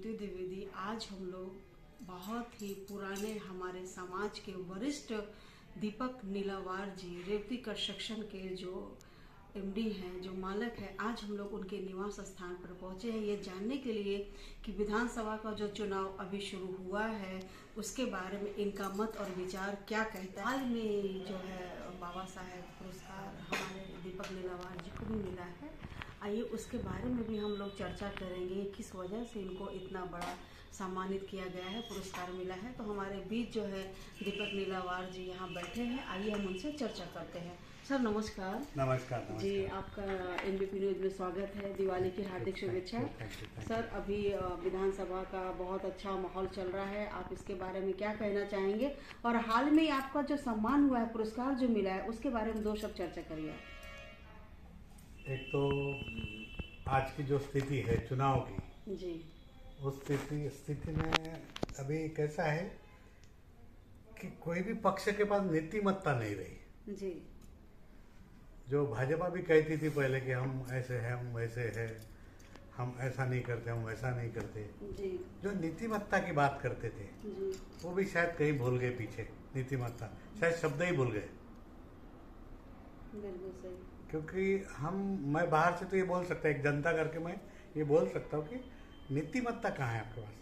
ज्योति द्विवेदी। आज हम लोग बहुत ही पुराने हमारे समाज के वरिष्ठ दीपक नीलावार जी, रेवती कंस्ट्रक्शन के जो एमडी हैं, जो मालिक हैं, आज हम लोग उनके निवास स्थान पर पहुंचे हैं ये जानने के लिए कि विधानसभा का जो चुनाव अभी शुरू हुआ है उसके बारे में इनका मत और विचार क्या कहता है। हाल में जो है बाबा साहेब पुरस्कार हमारे दीपक नीलावार जी को भी मिला है। आइए उसके बारे में भी हम लोग चर्चा करेंगे, किस वजह से इनको इतना बड़ा सम्मानित किया गया है, पुरस्कार मिला है। तो हमारे बीच जो है दीपक नीलावार जी यहाँ बैठे हैं, आइए हम उनसे चर्चा करते हैं। सर नमस्कार। नमस्कार जी, आपका एनबीपी न्यूज में स्वागत है। दिवाली की हार्दिक शुभेच्छा। सर, अभी विधानसभा का बहुत अच्छा माहौल चल रहा है, आप इसके बारे में क्या कहना चाहेंगे? और हाल में आपका जो सम्मान हुआ है, पुरस्कार जो मिला है, उसके बारे में दो शब्द चर्चा करिए। एक तो आज की जो स्थिति है चुनाव की जी, उस स्थिति में अभी कैसा है कि कोई भी पक्ष के पास नीतिमत्ता नहीं रही। जी, जो भाजपा भी कहती थी पहले कि हम ऐसे हैं, हम वैसे हैं, हम ऐसा नहीं करते, हम वैसा नहीं करते, जी, जो नीतिमत्ता की बात करते थे जी, वो भी शायद कहीं भूल गए पीछे। नीतिमत्ता शायद शब्द ही भूल गए, बिल्कुल सही। क्योंकि मैं बाहर से तो ये बोल सकता, एक जनता करके मैं ये बोल सकता हूँ कि नीतिमत्ता कहाँ है आपके पास।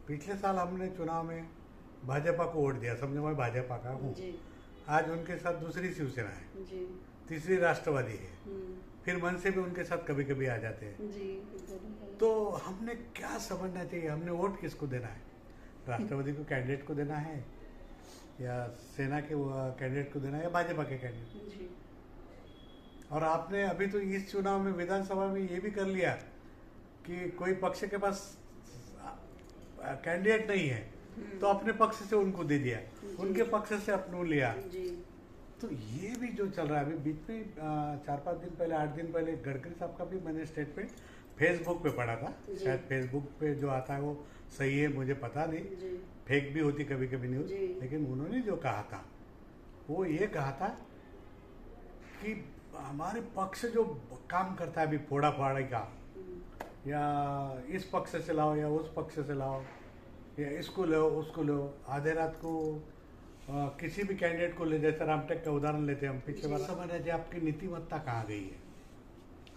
पिछले साल हमने चुनाव में भाजपा को वोट दिया, समझो मैं भाजपा का हूँ। जी, आज उनके साथ दूसरी शिवसेना है, जी, तीसरी राष्ट्रवादी है, फिर मन से भी उनके साथ कभी कभी आ जाते हैं। जी, तो हमने क्या समझना चाहिए, हमने वोट किसको देना है? राष्ट्रवादी को कैंडिडेट को देना है, या सेना के कैंडिडेट को देना है, या भाजपा के कैंडिडेट? जी, और आपने अभी तो इस चुनाव में विधानसभा में ये भी कर लिया कि कोई पक्ष के पास कैंडिडेट नहीं है तो अपने पक्ष से उनको दे दिया, उनके पक्ष से अपनों लिया। जी, तो ये भी जो चल रहा है अभी बीच में 4-5 दिन पहले, 8 दिन पहले गडकरी साहब का भी मैंने स्टेटमेंट फेसबुक पे पढ़ा था। शायद फेसबुक पे जो आता है वो सही है, मुझे पता नहीं, जी, फेक भी होती कभी कभी न्यूज़। जी। लेकिन उन्होंने जो कहा था वो ये कहा था कि हमारे पक्ष जो काम करता है अभी फोड़ा फाड़ी का, या इस पक्ष से लाओ या उस पक्ष से लाओ, या इसको लो उसको लो, आधे रात को किसी भी कैंडिडेट को ले, जैसे रामटेक का उदाहरण लेते हैं हम पिछले बार। समझ है आपकी नीतिमत्ता कहाँ गई है?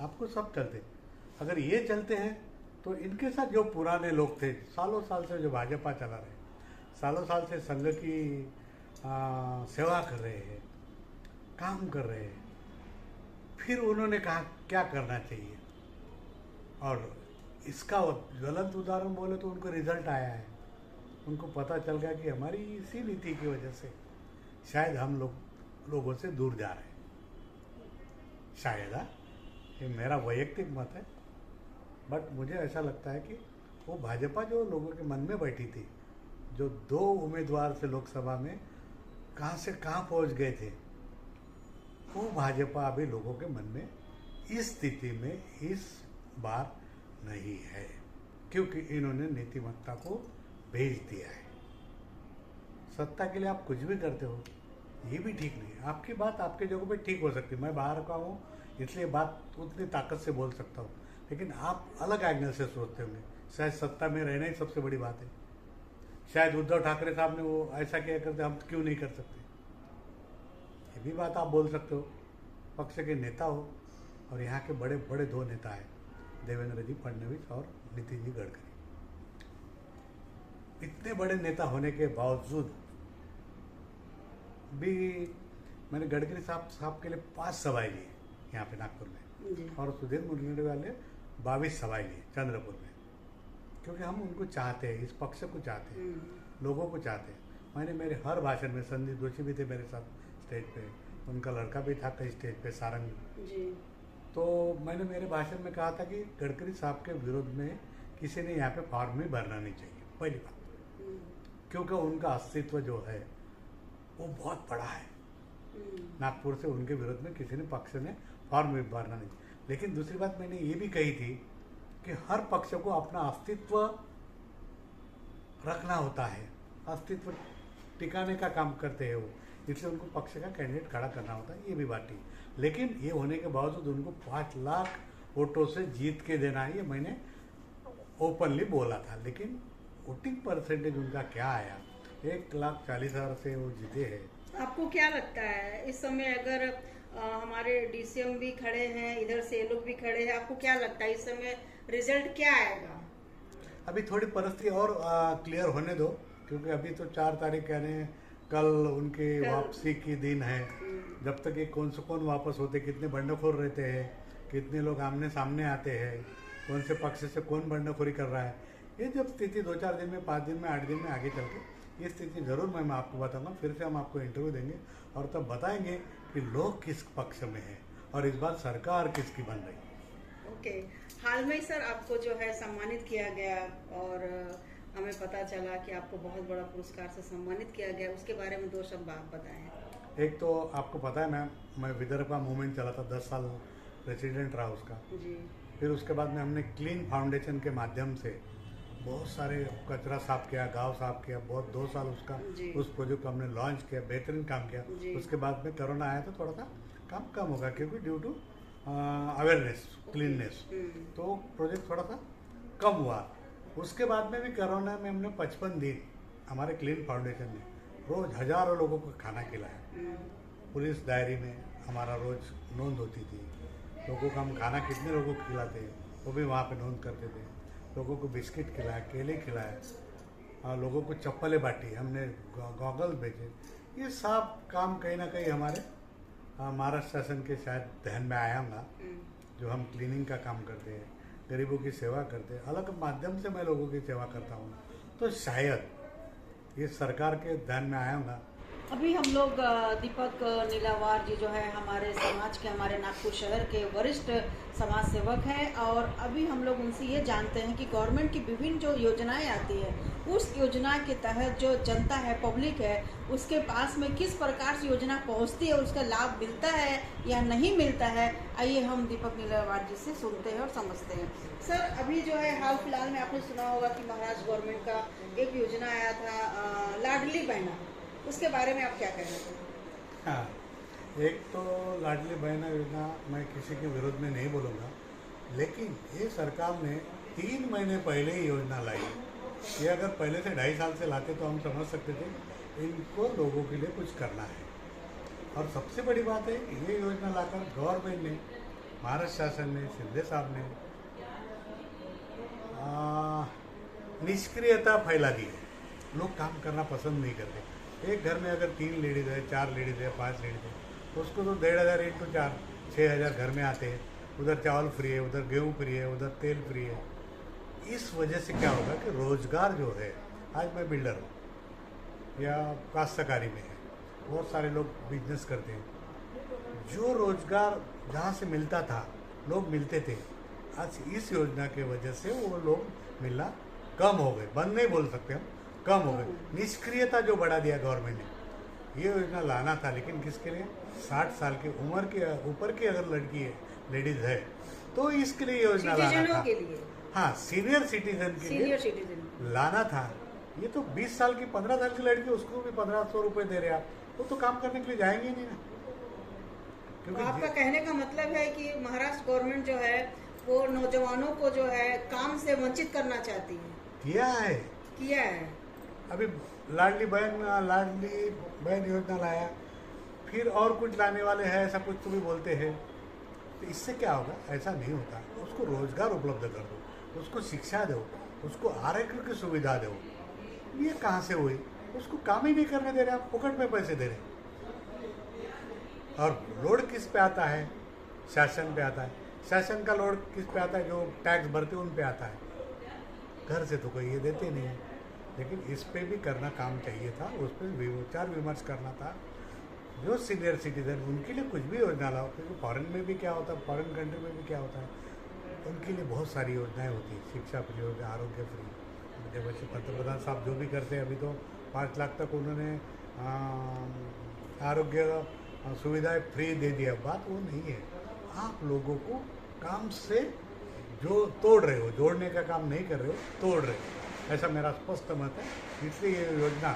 आपको सब चलते, अगर ये चलते हैं तो इनके साथ जो पुराने लोग थे, सालों साल से जो भाजपा चला रहे, सालों साल से संघ की सेवा कर रहे हैं, काम कर रहे हैं, फिर उन्होंने कहा क्या करना चाहिए, और इसका ज्वलंत उदाहरण बोले तो उनको रिजल्ट आया है। उनको पता चल गया कि हमारी इसी नीति की वजह से शायद हम लोगों से दूर जा रहे हैं। शायद ये मेरा वैयक्तिक मत है, बट मुझे ऐसा लगता है कि वो भाजपा जो लोगों के मन में बैठी थी, जो 2 उम्मीदवार से लोकसभा में कहाँ से कहाँ पहुँच गए थे, वो भाजपा अभी लोगों के मन में इस स्थिति में इस बार नहीं है, क्योंकि इन्होंने नीतिमत्ता को भेज दिया है। सत्ता के लिए आप कुछ भी करते हो, ये भी ठीक नहीं है। आपकी बात आपके जगह पे ठीक हो सकती है, मैं बाहर का हूँ इसलिए बात उतनी ताकत से बोल सकता हूँ, लेकिन आप अलग एंगल से सोचते होंगे। शायद सत्ता में रहना ही सबसे बड़ी बात है। शायद उद्धव ठाकरे साहब ने वो ऐसा किया करते, हम क्यों नहीं कर सकते, ये भी बात आप बोल सकते हो। पक्ष के नेता हो, और यहाँ के बड़े बड़े 2 नेता हैं, देवेंद्र जी फडणवीस और नितिन जी गडकरी। इतने बड़े नेता होने के बावजूद भी मैंने गडकरी साहब के लिए 5 सभाएं ली यहाँ पे नागपुर में, जी, और सुधीर मुनगंटीवार वाले 22 सभाएं ली चंद्रपुर में, क्योंकि हम उनको चाहते हैं, इस पक्ष को चाहते हैं, लोगों को चाहते हैं। मैंने मेरे हर भाषण में, संदीप जोशी भी थे मेरे साथ स्टेज पे, उनका लड़का भी था कई स्टेज पे, सारंग जी, तो मैंने मेरे भाषण में कहा था कि गडकरी साहब के विरोध में किसी ने यहाँ पे फॉर्म ही भरना नहीं चाहिए, पहली बात, क्योंकि उनका अस्तित्व जो है वो बहुत बड़ा है। नागपुर से उनके विरोध में किसी ने पक्ष ने फॉर्म भी भरना नहीं। लेकिन दूसरी बात मैंने ये भी कही थी कि हर पक्ष को अपना अस्तित्व रखना होता है, अस्तित्व टिकाने का काम करते हैं वो, इसलिए उनको पक्ष का कैंडिडेट खड़ा करना होता है, ये भी बात ठीक। लेकिन ये होने के बावजूद उनको 5 लाख वोटों से जीत के देना है, ये मैंने ओपनली बोला था, लेकिन वोटिंग परसेंटेज उनका क्या आया, 1,40,000 से वो जीते हैं। आपको क्या लगता है इस समय अगर हमारे डीसीएम भी खड़े हैं, इधर से ये लोग भी खड़े हैं, आपको क्या लगता है इस समय रिजल्ट क्या आएगा? अभी थोड़ी परिस्थिति और क्लियर होने दो, क्योंकि अभी तो 4 तारीख यानी कल उनकी वापसी की दिन है। जब तक ये कौन से कौन वापस होते, कितने बंडखोर रहते हैं, कितने लोग आमने सामने आते हैं, कौन से पक्ष से कौन बंडखोरी कर रहा है, ये जब स्थिति 2-4 दिन में, 5 दिन में, 8 दिन में आगे चल के ये स्थिति जरूर मैं आपको बताऊंगा। फिर से हम आपको इंटरव्यू देंगे और तब बताएंगे कि लोग किस पक्ष में हैं और इस बार सरकार किसकी बन रही है। ओके, हाल में सर आपको जो है सम्मानित किया गया और हमें पता चला कि आपको बहुत बड़ा पुरस्कार से सम्मानित किया गया, उसके बारे में 2 शब्द आप बताएं। एक तो आपको पता है मैं विदर्भ का मूवमेंट चला था, 10 साल प्रेसिडेंट रहा उसका जी। फिर उसके बाद में हमने क्लीन फाउंडेशन के माध्यम से बहुत सारे कचरा साफ किया, गांव साफ किया, बहुत 2 साल उसका उस प्रोजेक्ट को हमने लॉन्च किया, बेहतरीन काम किया। उसके बाद में कोरोना आया तो थोड़ा सा काम कम होगा, क्योंकि ड्यू टू अवेयरनेस, क्लीननेस, तो प्रोजेक्ट थोड़ा सा कम हुआ। उसके बाद में भी कोरोना में हमने 55 दिन हमारे क्लीन फाउंडेशन ने रोज हजारों लोगों को खाना खिलाया। पुलिस डायरी में हमारा रोज नोंद होती थी, लोगों को हम खाना कितने लोगों को खिलाते हैं वो भी वहाँ पे नोंद करते थे। लोगों को बिस्किट खिलाया, केले खिलाया, लोगों को चप्पलें बांटी, हमने गॉगल भेजे। ये सब काम कहीं ना कहीं हमारे महाराष्ट्र शासन के शायद ध्यान में आया होगा, जो हम क्लीनिंग का काम करते हैं, गरीबों की सेवा करते हैं, अलग माध्यम से मैं लोगों की सेवा करता हूँ, तो शायद ये सरकार के ध्यान में आया होगा। अभी हम लोग दीपक नीलावार जी जो है हमारे समाज के, हमारे नागपुर शहर के वरिष्ठ समाज सेवक हैं और अभी हम लोग उनसे ये जानते हैं कि गवर्नमेंट की विभिन्न जो योजनाएं आती है उस योजना के तहत जो जनता है, पब्लिक है, उसके पास में किस प्रकार से योजना पहुंचती है, उसका लाभ मिलता है या नहीं मिलता है। आइए हम दीपक नीलावार जी से सुनते हैं और समझते हैं। सर, अभी जो है हाल फिलहाल में आपने सुना होगा कि महाराष्ट्र गवर्नमेंट का एक योजना आया था लाडली बहना, उसके बारे में आप क्या कह रहे हैं? हाँ, एक तो लाडली बहना योजना मैं किसी के विरोध में नहीं बोलूँगा, लेकिन ये सरकार ने 3 महीने पहले ही योजना लाई। ये अगर पहले से 2.5 साल से लाते तो हम समझ सकते थे इनको लोगों के लिए कुछ करना है। और सबसे बड़ी बात है, ये योजना लाकर गवर्नमेंट ने, महाराष्ट्र शासन ने, शिंदे साहब ने निष्क्रियता फैला दी है। लोग काम करना पसंद नहीं करते। एक घर में अगर 3 लेडीज है, 4 लेडीज है, 5 लेडीज है, तो उसको तो 1,500 इंटू 4 6,000 घर में आते हैं। उधर चावल फ्री है, उधर गेहूँ फ्री है, उधर तेल फ्री है। इस वजह से क्या होगा कि रोजगार जो है, आज मैं बिल्डर हूँ या काश्तकारी में है, बहुत सारे लोग बिजनेस करते हैं, जो रोजगार जहाँ से मिलता था, लोग मिलते थे, आज इस योजना के वजह से वो लोग मिलना कम हो गए। बंद नहीं बोल सकते हम, कम हो गए। निष्क्रियता जो बढ़ा दिया गवर्नमेंट ने। ये योजना लाना था, लेकिन किसके लिए? 60 साल की उम्र के ऊपर की अगर लड़की है, लेडीज है, तो इसके लिए योजना लाना था। के लिए, हाँ, सीनियर सिटीजन के लिए लाना था। ये तो 20 साल की, 15 साल की लड़की, उसको भी 1,500 रुपये दे रहे आप, वो तो काम करने के लिए जाएंगे नहीं ना। क्योंकि आपका कहने का मतलब है कि महाराष्ट्र गवर्नमेंट जो है वो नौजवानों को जो है काम से वंचित करना चाहती है। किया है। अभी लाडली बहन योजना लाया, फिर और कुछ लाने वाले हैं, ऐसा कुछ तो भी बोलते हैं। तो इससे क्या होगा? ऐसा नहीं होता। उसको रोजगार उपलब्ध कर दो, उसको शिक्षा दो, उसको आरोग्य की सुविधा दो। ये कहाँ से हुई? उसको काम ही नहीं करने दे रहे आप, फुकट में पैसे दे रहे। और लोड किस पे आता है? शासन पे आता है। शासन का लोड किस पे आता है? जो टैक्स भरते उन पे आता है। घर से तो कोई ये देते नहीं है। लेकिन इस पे भी करना काम चाहिए था, उस पर विचार विमर्श करना था। जो सीनियर सिटीजन, उनके लिए कुछ भी योजना लाओ, क्योंकि फॉरेन में भी क्या होता है, फॉरेन कंट्री में भी क्या होता है, उनके लिए बहुत सारी योजनाएं होती है। शिक्षा फ्री हो गया, आरोग्य फ्री। जब वैसे पंतप्रधान साहब जो भी करते हैं, अभी तो 5 लाख तक उन्होंने आरोग्य सुविधाएं फ्री दे दिया। बात वो नहीं है, आप लोगों को काम से जो तोड़ रहे हो, जोड़ने का काम नहीं कर रहे हो, तोड़ रहे हो। ऐसा मेरा स्पष्ट मत है। इसलिए ये योजना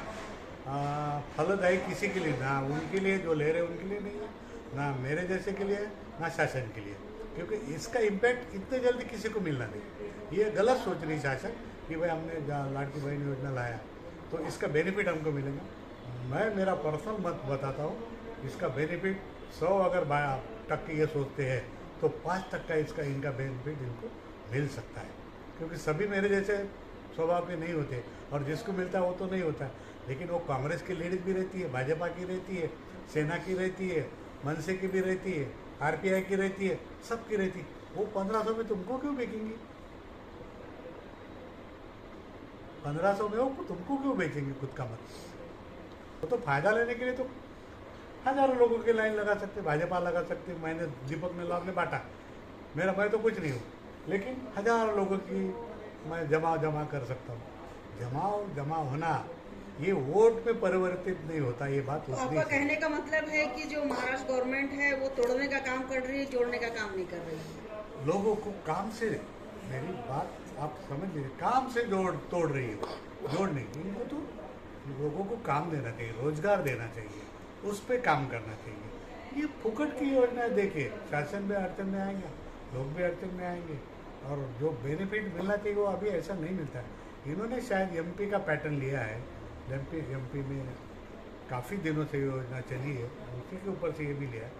फलदायी किसी के लिए ना, उनके लिए जो ले रहे हैं उनके लिए नहीं है, ना मेरे जैसे के लिए, ना शासन के लिए। क्योंकि इसका इम्पैक्ट इतने जल्दी किसी को मिलना नहीं। ये गलत सोच रही शासन कि भाई हमने लाड़की बहन योजना लाया तो इसका बेनिफिट हमको मिलेगा। मैं मेरा पर्सनल मत बताता हूँ, इसका बेनिफिट 100 अगर 12% ये सोचते हैं तो 5% इसका इनका बेनिफिट इनको मिल सकता है, क्योंकि सभी मेरे जैसे स्वभाव के नहीं होते और जिसको मिलता है वो तो नहीं होता। लेकिन वो कांग्रेस की लीड भी रहती है, भाजपा की रहती है, सेना की रहती है, मनसे की भी रहती है, आरपीआई की रहती है, सबकी रहती है। वो 1500 में तुमको क्यों बेचेंगी? 1500 में वो तुमको क्यों बेचेंगे खुद का मत? वो तो फायदा लेने के लिए तो हजारों लोगों की लाइन लगा सकते, भाजपा लगा सकते। मैंने दीपक ने बांटा, मैं तो कुछ नहीं हूँ, लेकिन हजारों लोगों की मैं जमा कर सकता हूँ। जमा होना ये वोट में परिवर्तित नहीं होता, ये बात तो उतनी आपका कहने का मतलब है कि जो महाराष्ट्र गवर्नमेंट है वो तोड़ने का काम कर रही है, जोड़ने का काम नहीं कर रही है। लोगों को काम से, मेरी बात आप समझ लीजिए, काम से तोड़ रही है, जोड़ने इनको तो लोगों को काम देना चाहिए, रोजगार देना चाहिए, उस पर काम करना चाहिए। ये फुकट की योजना देखिए, शासन भी अड़चन में आएगा, लोग भी अड़चन में आएंगे, और जो बेनिफिट मिलना चाहिए वो अभी ऐसा नहीं मिलता है। इन्होंने शायद एमपी का पैटर्न लिया है, एमपी में काफ़ी दिनों से योजना चली है, उसी के ऊपर से ये भी लिया है।